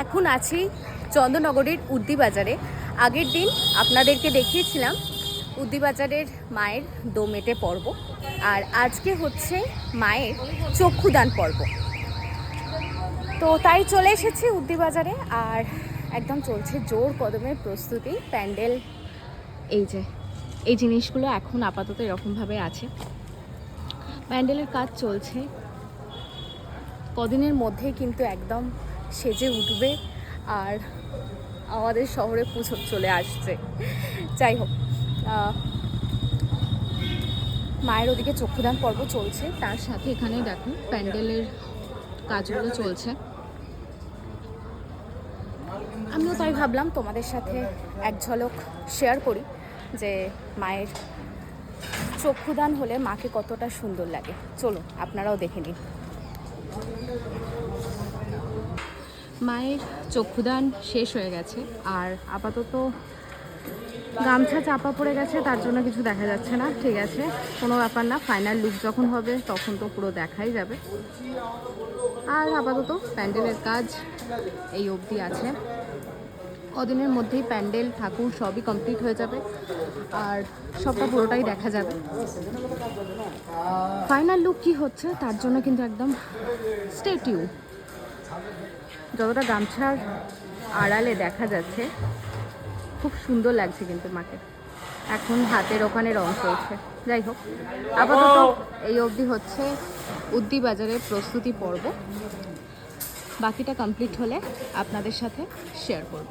এখন আছি চন্দননগরের উদ্দিবাজারে। আগের দিন আপনাদেরকে দেখিয়েছিলাম উদ্দিবাজারের মায়ের দোমেটে পর্ব, আর আজকে হচ্ছে মায়ের চক্ষুদান পর্ব। তো তাই চলে এসেছি উদ্দিবাজারে, আর একদম চলছে জোর কদমের প্রস্তুতি। প্যান্ডেল এই জিনিসগুলো এখন আপাতত এরকমভাবে আছে, প্যান্ডেলের কাজ চলছে। কদিনের মধ্যেই কিন্তু একদম সেজে উঠবে, আর আমাদের শহরে পুজো চলে আসছে। যাই হোক, মায়ের ওদিকে চক্ষুদান পর্ব চলছে, তার সাথে এখানে দেখুন প্যান্ডেলের কাজগুলো চলছে। আমিও তাই ভাবলাম তোমাদের সাথে এক ঝলক শেয়ার করি যে মায়ের চক্ষুদান হলে মাকে কতটা সুন্দর লাগে। চলো আপনারাও দেখে নিন। মায়ের চক্ষুদান শেষ হয়ে গেছে, আর আপাতত গামছা চাপা পড়ে গেছে, তার জন্য কিছু দেখা যাচ্ছে না। ঠিক আছে, কোনো ব্যাপার না, ফাইনাল লুক যখন হবে তখন তো পুরো দেখাই যাবে। আর আপাতত প্যান্ডেলের কাজ এই অবধি আছে। কদিনের মধ্যেই প্যান্ডেল ঠাকুর সবই কমপ্লিট হয়ে যাবে, আর সবটা পুরোটাই দেখা যাবে। ফাইনাল লুক কি হচ্ছে তার জন্য কিন্তু একদম স্টে টিউন। যতটা গামছার আড়ালে দেখা যাচ্ছে খুব সুন্দর লাগছে কিন্তু মাকে। এখন হাতের ওখানে রং চলছে। যাই হোক, আপাতত এই অবধি হচ্ছে উদ্দিবাজারের প্রস্তুতি পর্ব। বাকিটা কমপ্লিট হলে আপনাদের সাথে শেয়ার করব।